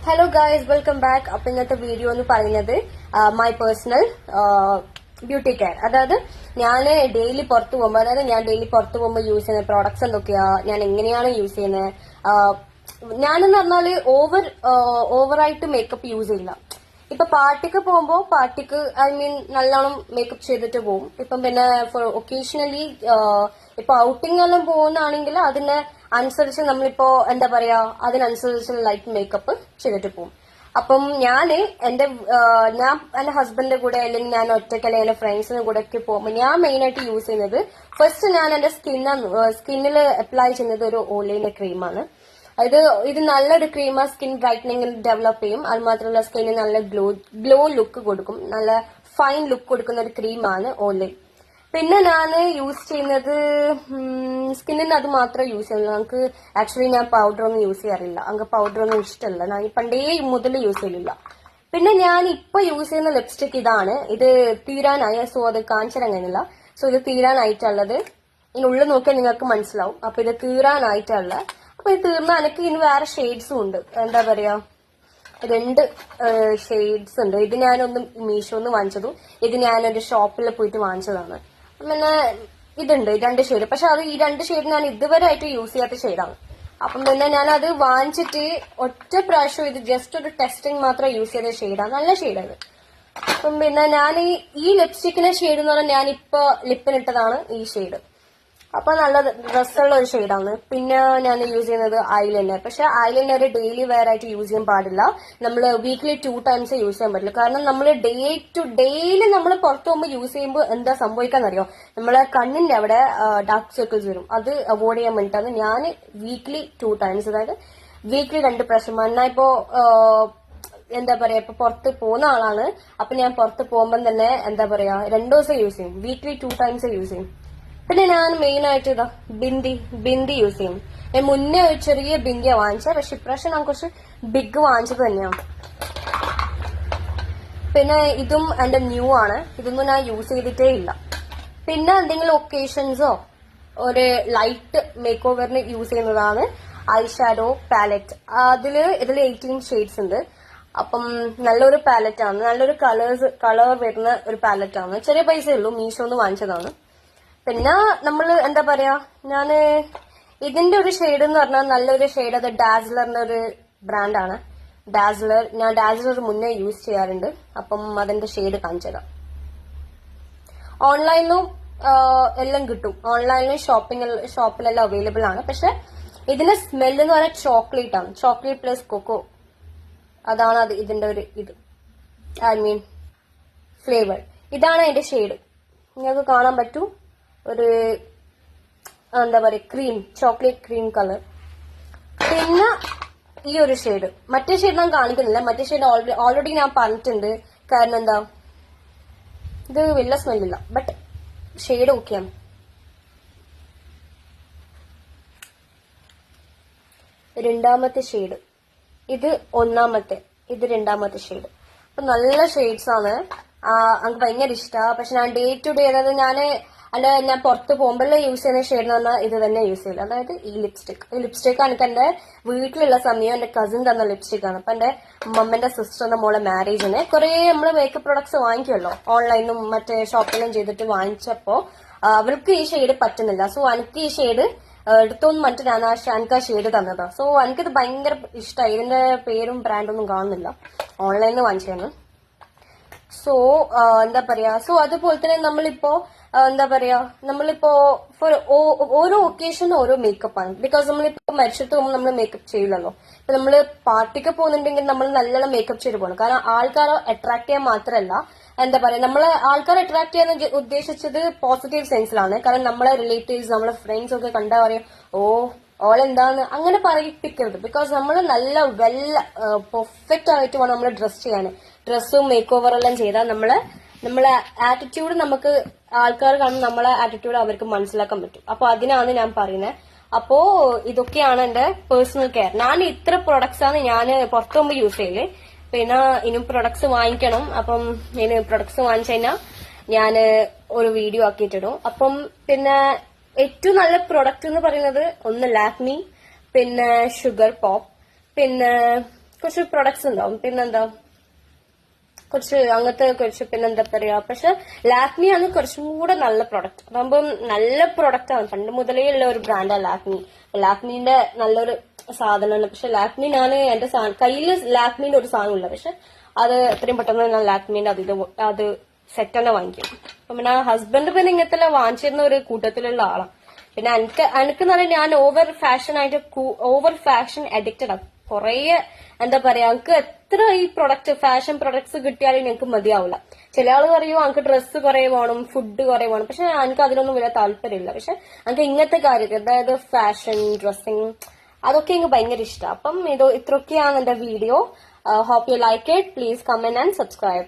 Hello guys, welcome back. അപ്പൊ ഇന്നത്തെ video എന്ന് പറയുന്നത് മൈ പേഴ്സണൽ ബ്യൂട്ടി കെയർ. അതായത് ഞാൻ ഡെയിലി പുറത്തു പോകുമ്പോൾ യൂസ് ചെയ്യുന്ന പ്രോഡക്ട്സ് എന്തൊക്കെയാ, ഞാൻ എങ്ങനെയാണ് യൂസ് ചെയ്യുന്നത്. ഞാനെന്ന് പറഞ്ഞാല് ഓവറായിട്ട് മേക്കപ്പ് യൂസ് ചെയ്യില്ല. ഇപ്പൊ പാർട്ടിക്ക് പോകുമ്പോ നല്ലോണം മേക്കപ്പ് ചെയ്തിട്ട് പോകും. ഇപ്പം പിന്നെ ഒക്കേഷണലി ഇപ്പൊ ഔട്ടിംഗ് എല്ലാം പോകുന്നതാണെങ്കിൽ അതിന് അനുസരിച്ച് നമ്മളിപ്പോ എന്താ പറയാ, അതിനനുസരിച്ച് ലൈറ്റ് മേക്കപ്പ് ചെയ്തിട്ട് പോകും. അപ്പം ഞാൻ എന്റെ ഹസ്ബൻഡിന്റെ കൂടെ അല്ലെങ്കിൽ ഞാൻ ഒറ്റയ്ക്ക് അല്ലെങ്കിൽ എന്റെ ഫ്രണ്ട്സിന്റെ കൂടെ ഒക്കെ പോകുമ്പോൾ ഞാൻ മെയിൻ ആയിട്ട് യൂസ് ചെയ്യുന്നത്, ഫസ്റ്റ് ഞാൻ എന്റെ സ്കിന്നിൽ അപ്ലൈ ചെയ്യുന്നത് ഒരു ഓയിലിന്റെ ക്രീമാണ്. ഇത് നല്ലൊരു ക്രീമാ, സ്കിൻ ബ്രൈറ്റനിങ് ഡെവലപ്പ് ചെയ്യും. അത് മാത്രമല്ല സ്കിന്നിന് നല്ല ഗ്ലോ ലുക്ക് കൊടുക്കും, നല്ല ഫൈൻ ലുക്ക് കൊടുക്കുന്ന ഒരു ക്രീമാണ് ഓയിലി. പിന്നെ ഞാൻ യൂസ് ചെയ്യുന്നത് സ്കിന്നിന് അത് മാത്രമേ യൂസ് ചെയ്യുള്ളൂ. നമുക്ക് ആക്ച്വലി ഞാൻ പൗഡർ ഒന്നും യൂസ് ചെയ്യാറില്ല. അങ്ങ് പൗഡർ ഒന്നും ഇഷ്ടമല്ല, ഞാൻ പണ്ടേ മുതൽ യൂസ് ചെയ്യില്ല. പിന്നെ ഞാൻ ഇപ്പൊ യൂസ് ചെയ്യുന്ന ലിപ്സ്റ്റിക് ഇതാണ്. ഇത് തീരാനായ, സോ അത് കാണിച്ചിറങ്ങുന്നില്ല. സോ ഇത് തീരാനായിട്ടുള്ളത് ഇതിനുള്ളിൽ നോക്കിയാൽ നിങ്ങൾക്ക് മനസ്സിലാവും. അപ്പൊ ഇത് തീരാനായിട്ടുള്ള, അപ്പൊ ഇത് തീർന്നാൽ എനിക്ക് ഇനി വേറെ ഷെയ്ഡ്സും ഉണ്ട്. എന്താ പറയാ, 2 ഷെയ്ഡ്സ് ഉണ്ട്. ഇത് ഞാനൊന്ന് മീഷോന്ന് വാങ്ങിച്ചതും ഇത് ഞാനൊരു ഷോപ്പിൽ പോയിട്ട് വാങ്ങിച്ചതാണ്. പിന്നെ ഇതുണ്ട് 2 ഷെയ്ഡ്. പക്ഷെ അത് ഈ 2 ഷെയ്ഡ് ഞാൻ ഇതുവരെ ആയിട്ട് യൂസ് ചെയ്യാത്ത ഷെയ്ഡാണ്. അപ്പം പിന്നെ ഞാൻ അത് വാങ്ങിച്ചിട്ട് ഒറ്റ പ്രാവശ്യം ഇത് ജസ്റ്റ് ഒരു ടെസ്റ്റിംഗ് മാത്രം യൂസ് ചെയ്ത ഷെയ്ഡാണ്. നല്ല ഷെയ്ഡാണ്. അപ്പം പിന്നെ ഞാൻ ഈ ലിപ്സ്റ്റിക്കിന്റെ ഷെയ്ഡ് എന്ന് പറഞ്ഞാൽ ഞാനിപ്പോ ലിപ്പിനിട്ടതാണ് ഈ ഷെയ്ഡ്. അപ്പൊ നല്ല രസമുള്ള ഒരു ഷെയ്ഡാണ്. പിന്നെ ഞാൻ യൂസ് ചെയ്യുന്നത് ഐലൈനർ. പക്ഷെ ഐലൈനർ ഡെയിലി വെയർ ആയിട്ട് യൂസ് ചെയ്യാൻ പാടില്ല. നമ്മൾ വീക്ക്ലി 2 ടൈംസ് യൂസ് ചെയ്യാൻ പറ്റില്ല. കാരണം നമ്മൾ ഡെയിലി നമ്മൾ പുറത്തു പോകുമ്പോൾ യൂസ് ചെയ്യുമ്പോൾ എന്താ സംഭവിക്കാന്നറിയോ, നമ്മളെ കണ്ണിന്റെ അവിടെ ഡാർക്ക് സർക്കിൾസ് വരും. അത് അവോയ്ഡ് ചെയ്യാൻ വേണ്ടിയിട്ടാണ് ഞാൻ വീക്ക്ലി 2 ടൈംസ്, അതായത് വീക്ക്ലി 2 പ്രാവശ്യം. എന്നാ ഇപ്പോ എന്താ പറയാ, ഇപ്പൊ പുറത്ത് പോകുന്ന ആളാണ്. അപ്പൊ ഞാൻ പുറത്ത് പോകുമ്പോൾ തന്നെ എന്താ പറയാ 2 ദിവസം യൂസ് ചെയ്യും. വീക്ക്ലി 2 ടൈംസ് യൂസ് ചെയ്യും. പിന്നെ ഞാൻ മെയിൻ ആയിട്ട് ഇതാ ബിന്ദി യൂസ് ചെയ്യും. ഞാൻ മുന്നേ ഒരു ചെറിയ ബിന്ദിയാ വാങ്ങിച്ചത്, പക്ഷെ ഇപ്രാവശ്യം ഞാൻ കുറച്ച് ബിഗ് വാങ്ങിച്ചത് തന്നെയാണ്. പിന്നെ ഇതും എന്റെ ന്യൂ ആണ്. ഇതൊന്നും ഞാൻ യൂസ് ചെയ്തിട്ടേ ഇല്ല. പിന്നെ എന്തെങ്കിലും ഒക്കേഷൻസോ ഒരു ലൈറ്റ് മേക്ക് ഓവറിന് യൂസ് ചെയ്യുന്നതാണ് ഐ ഷാഡോ പാലറ്റ്. ഇതിൽ 18 ഷെയ്ഡ്സ് ഉണ്ട്. അപ്പം നല്ലൊരു പാലറ്റ് ആണ്, നല്ലൊരു കളർ വരുന്ന ഒരു പാലറ്റ് ആണ്. ചെറിയ പൈസ ഉള്ളൂ, മീഷോന്ന് വാങ്ങിച്ചതാണ്. പിന്നെ നമ്മൾ എന്താ പറയാ, ഞാന് ഇതിന്റെ ഒരു ഷെയ്ഡ് എന്ന് പറഞ്ഞാൽ നല്ലൊരു ഷെയ്ഡ്, അത് ഡാസ്ലറിന്റെ ഒരു ബ്രാൻഡാണ് ഡാസ്ലർ. ഞാൻ ഡാസ്ലർ മുന്നേ യൂസ് ചെയ്യാറുണ്ട്. അപ്പം അതിന്റെ ഷെയ്ഡ് കാണിച്ചതാ. ഓൺലൈനിലും എല്ലാം കിട്ടും. ഓൺലൈനിലും ഷോപ്പിലെല്ലാം അവൈലബിൾ ആണ്. പക്ഷെ ഇതിന്റെ സ്മെല്ല് എന്ന് പറഞ്ഞാൽ ചോക്ലേറ്റ് ആണ്. ചോക്ലേറ്റ് പ്ലസ് കൊക്കോ, അതാണ് ഇതിന്റെ ഒരു ഫ്ലേവർ. ഇതാണ് അതിന്റെ ഷെയ്ഡ്. നിങ്ങൾക്ക് കാണാൻ പറ്റൂ, ഒരു എന്താ പറയാ ക്രീം, ചോക്ലേറ്റ് ക്രീം കളർ. പിന്നെ ഈ ഒരു ഷെയ്ഡ്, മറ്റേ ഷെയ്ഡ് ഞാൻ കാണിക്കുന്നില്ല. മറ്റേ ഷെയ്ഡ് ഓൾറെഡി ഞാൻ പറഞ്ഞിട്ടുണ്ട്. കാരണം എന്താ, ഇത് വലിയ സ്മെല്ലില്ല, ബട്ട് ഷെയ്ഡ് ഓക്കെയാണ്. രണ്ടാമത്തെ ഷെയ്ഡ്, ഇത് ഒന്നാമത്തെ, ഇത് രണ്ടാമത്തെ ഷെയ്ഡ്. അപ്പൊ നല്ല ഷെയ്ഡ്സ് ആണ്. എനിക്ക് ഭയങ്കര ഇഷ്ടമാണ്. പക്ഷെ ഞാൻ ഡേ ടു ഡേ, അതായത് ഞാൻ പുറത്ത് പോകുമ്പോഴേ യൂസ് ചെയ്യുന്ന ഷെയ്ഡ് എന്ന് പറഞ്ഞാൽ ഇത് തന്നെ യൂസ് ചെയ്യില്ല. അതായത് ഈ ലിപ്സ്റ്റിക് എനിക്ക് എന്റെ വീട്ടിലുള്ള സമയം എന്റെ കസിൻ തന്ന ലിപ്സ്റ്റിക് ആണ്. അപ്പൊ എന്റെ മമ്മന്റെ സിസ്റ്ററിന്റെ മോളെ മാരേജിന് കുറെ നമ്മള് മേക്കപ്പ് പ്രൊഡക്ട്സ് വാങ്ങിക്കുമല്ലോ, ഓൺലൈനും മറ്റേ ഷോപ്പിലും ചെയ്തിട്ട് വാങ്ങിച്ചപ്പോ അവർക്ക് ഈ ഷെയ്ഡ് പറ്റുന്നില്ല. സോ എനിക്ക് ഈ ഷെയ്ഡ് എടുത്തോന്ന് പറഞ്ഞിട്ട് ഞാൻ എനിക്ക് ആ ഷെയ്ഡ് തന്നതാ. സോ എനിക്കിത് ഭയങ്കര ഇഷ്ടമായി. ഇതിന്റെ പേരും ബ്രാൻഡൊന്നും കാണുന്നില്ല, ഓൺലൈനിൽ വാങ്ങിച്ചാണ്. സോ എന്താ പറയാ, സോ അതുപോലെ തന്നെ നമ്മളിപ്പോ ഓരോ ഒക്കേഷനും ഓരോ മേക്കപ്പ് ആണ്. ബിക്കോസ് നമ്മളിപ്പോ മരിച്ചിട്ട് പോകുമ്പോൾ നമ്മൾ മേക്കപ്പ് ചെയ്യില്ലല്ലോ. ഇപ്പൊ നമ്മള് പാർട്ടിക്ക് പോകുന്നുണ്ടെങ്കിൽ നമ്മൾ നല്ലോണം മേക്കപ്പ് ചെയ്ത് പോകണം. കാരണം ആൾക്കാരെ അട്രാക്ട് ചെയ്യാൻ മാത്രമല്ല, എന്താ പറയാ, നമ്മളെ ആൾക്കാരെ അട്രാക്ട് ചെയ്യാൻ ഉദ്ദേശിച്ചത് പോസിറ്റീവ് സെൻസിലാണ്. കാരണം നമ്മളെ റിലേറ്റീവ്സ്, നമ്മളെ ഫ്രണ്ട്സ് ഒക്കെ കണ്ടാ പറയും, ഓളെന്താന്ന് അങ്ങനെ പറയിപ്പിക്കരുത്. ബിക്കോസ് നമ്മൾ നല്ല പെർഫെക്റ്റ് ആയിട്ട് വേണം നമ്മൾ ഡ്രസ് ചെയ്യാൻ. ഡ്രസ്സും മേക്ക് ഓവർ എല്ലാം ചെയ്താൽ നമ്മളെ ആറ്റിറ്റ്യൂഡ് നമുക്ക് ആൾക്കാർ കാണും, നമ്മളെ ആറ്റിറ്റ്യൂഡ് അവർക്ക് മനസ്സിലാക്കാൻ പറ്റും. അപ്പൊ അതിനാണ് ഞാൻ പറയുന്നത്. അപ്പോ ഇതൊക്കെയാണ് എന്റെ പേഴ്സണൽ കെയർ. ഞാൻ ഇത്ര പ്രൊഡക്ട്സ് ആണ് ഞാൻ പുറത്തു പോകുമ്പോൾ യൂസ് ചെയ്യല്. പിന്നെ ഇനിയും പ്രൊഡക്ട്സ് വാങ്ങിക്കണം. അപ്പം ഇനി പ്രൊഡക്ട്സ് വാങ്ങിച്ചു കഴിഞ്ഞാൽ ഞാൻ ഒരു വീഡിയോ ആക്കിയിട്ടിടും. അപ്പം പിന്നെ ഏറ്റവും നല്ല പ്രൊഡക്റ്റ് എന്ന് പറയുന്നത് ഒന്ന് ലാക്മി, പിന്നെ ഷുഗർ പോപ്പ്, പിന്നെ കുറച്ച് പ്രൊഡക്ട്സ് ഉണ്ടാവും. പിന്നെന്താ കുറച്ച് അങ്ങനത്തെ കുറച്ച് പിന്നെന്താ പറയാ. പക്ഷെ ലാക്മിയാണ് കുറച്ചും കൂടെ നല്ല പ്രൊഡക്റ്റ്. അതാകുമ്പം നല്ല പ്രൊഡക്റ്റ് ആണ്. പണ്ട് മുതലേ ഉള്ള ഒരു ബ്രാൻഡാണ് ലാക്മി. ലാക്മിന്റെ നല്ലൊരു സാധനമാണ്. പക്ഷെ ലാക്മി ഞാൻ എന്റെ കയ്യില് ലാക്മിന്റെ ഒരു സാധനം ഇല്ല. പക്ഷെ അത് എത്രയും പെട്ടെന്ന് ഞാൻ ലാക്മിന്റെ അത് സെറ്റ് തന്നെ വാങ്ങിക്കും. അപ്പൊ പിന്നെ ഹസ്ബൻഡ് പിന്നെ ഇങ്ങനത്തെ വാങ്ങിച്ചിരുന്ന ഒരു കൂട്ടത്തിലുള്ള ആളാണ്. പിന്നെ എനിക്ക് എന്ന് പറഞ്ഞാൽ ഞാൻ ഓവർ ഫാഷൻ അഡിക്റ്റഡ് ആണ്. കൊറേ എന്താ പറയാ, എനിക്ക് എത്ര ഈ ഫാഷൻ പ്രൊഡക്ട്സ് കിട്ടിയാലും എനിക്ക് മതിയാവില്ല. ചില ആള് പറയും എനിക്ക് ഡ്രസ്സ് കുറെ വേണം, ഫുഡ് കുറെ വേണം. പക്ഷെ എനിക്ക് അതിനൊന്നും വലിയ താല്പര്യമില്ല. പക്ഷെ എനിക്ക് ഇങ്ങനത്തെ കാര്യത്തിൽ, അതായത് ഫാഷൻ, ഡ്രസ്സിങ്, അതൊക്കെ എനിക്ക് ഭയങ്കര ഇഷ്ടമാണ്. അപ്പം ഇത്രയൊക്കെയാണ് എന്റെ video. Hope you like it. Please comment and subscribe.